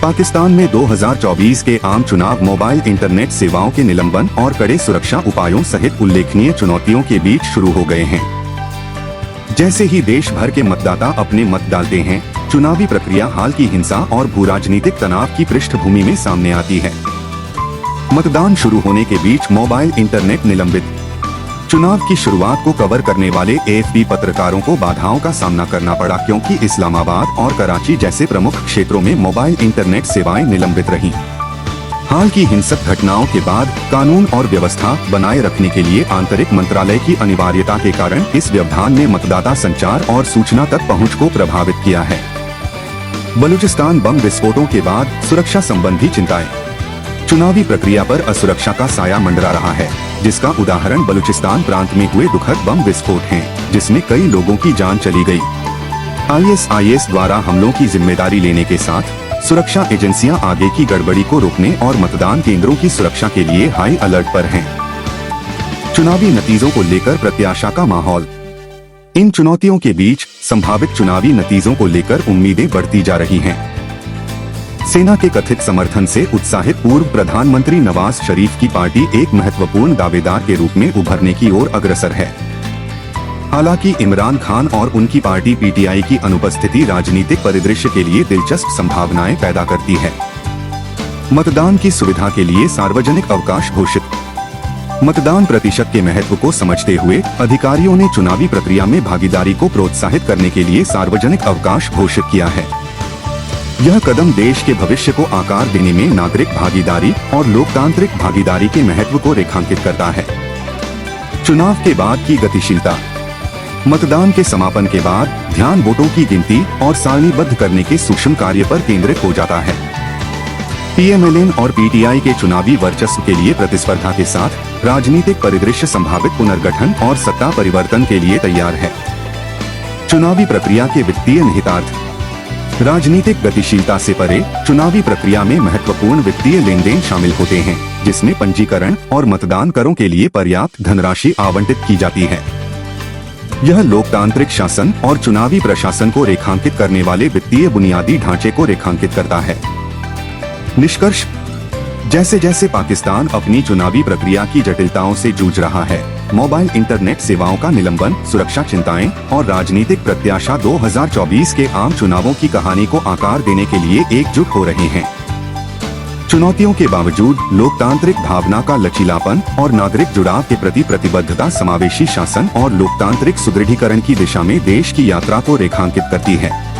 पाकिस्तान में 2024 के आम चुनाव मोबाइल इंटरनेट सेवाओं के निलंबन और कड़े सुरक्षा उपायों सहित उल्लेखनीय चुनौतियों के बीच शुरू हो गए हैं। जैसे ही देश भर के मतदाता अपने मत डालते हैं, चुनावी प्रक्रिया हाल की हिंसा और भू-राजनीतिक तनाव की पृष्ठभूमि में सामने आती है। मतदान शुरू होने के बीच मोबाइल इंटरनेट निलंबित। चुनाव की शुरुआत को कवर करने वाले एएफपी पत्रकारों को बाधाओं का सामना करना पड़ा, क्योंकि इस्लामाबाद और कराची जैसे प्रमुख क्षेत्रों में मोबाइल इंटरनेट सेवाएं निलंबित रहीं। हाल की हिंसक घटनाओं के बाद कानून और व्यवस्था बनाए रखने के लिए आंतरिक मंत्रालय की अनिवार्यता के कारण इस व्यवधान ने मतदाता संचार और सूचना तक पहुंच को प्रभावित किया है। बलूचिस्तान बम विस्फोटों के बाद सुरक्षा संबंधी चिंताएं। चुनावी प्रक्रिया पर असुरक्षा का साया मंडरा रहा है, जिसका उदाहरण बलूचिस्तान प्रांत में हुए दुखद बम विस्फोट हैं, जिसमें कई लोगों की जान चली गई। आईएसआईएस द्वारा हमलों की जिम्मेदारी लेने के साथ सुरक्षा एजेंसियां आगे की गड़बड़ी को रोकने और मतदान केंद्रों की सुरक्षा के लिए हाई अलर्ट पर हैं। चुनावी नतीजों को लेकर प्रत्याशा का माहौल। इन चुनौतियों के बीच संभावित चुनावी नतीजों को लेकर उम्मीदें बढ़ती जा रही हैं। सेना के कथित समर्थन से उत्साहित पूर्व प्रधानमंत्री नवाज शरीफ की पार्टी एक महत्वपूर्ण दावेदार के रूप में उभरने की ओर अग्रसर है। हालांकि इमरान खान और उनकी पार्टी पीटीआई की अनुपस्थिति राजनीतिक परिदृश्य के लिए दिलचस्प संभावनाएं पैदा करती है। मतदान की सुविधा के लिए सार्वजनिक अवकाश घोषित। मतदान प्रतिशत के महत्व को समझते हुए अधिकारियों ने चुनावी प्रक्रिया में भागीदारी को प्रोत्साहित करने के लिए सार्वजनिक अवकाश घोषित किया है। यह कदम देश के भविष्य को आकार देने में नागरिक भागीदारी और लोकतांत्रिक भागीदारी के महत्व को रेखांकित करता है। चुनाव के बाद की गतिशीलता। मतदान के समापन के बाद ध्यान वोटों की गिनती और सारणीबद्ध करने के सूक्ष्म कार्य पर केंद्रित हो जाता है। पीएमएलएन और पीटीआई के चुनावी वर्चस्व के लिए प्रतिस्पर्धा के साथ राजनीतिक परिदृश्य संभावित पुनर्गठन और सत्ता परिवर्तन के लिए तैयार है। चुनावी प्रक्रिया के वित्तीय निहितार्थ। राजनीतिक गतिशीलता से परे चुनावी प्रक्रिया में महत्वपूर्ण वित्तीय लेनदेन शामिल होते हैं, जिसमें पंजीकरण और मतदान करों के लिए पर्याप्त धनराशि आवंटित की जाती है। यह लोकतांत्रिक शासन और चुनावी प्रशासन को रेखांकित करने वाले वित्तीय बुनियादी ढांचे को रेखांकित करता है। निष्कर्ष। जैसे जैसे पाकिस्तान अपनी चुनावी प्रक्रिया की जटिलताओं से जूझ रहा है, मोबाइल इंटरनेट सेवाओं का निलंबन, सुरक्षा चिंताएं और राजनीतिक प्रत्याशा 2024 के आम चुनावों की कहानी को आकार देने के लिए एकजुट हो रहे हैं। चुनौतियों के बावजूद लोकतांत्रिक भावना का लचीलापन और नागरिक जुड़ाव के प्रति प्रतिबद्धता समावेशी शासन और लोकतांत्रिक सुदृढ़ीकरण की दिशा में देश की यात्रा को रेखांकित करती है।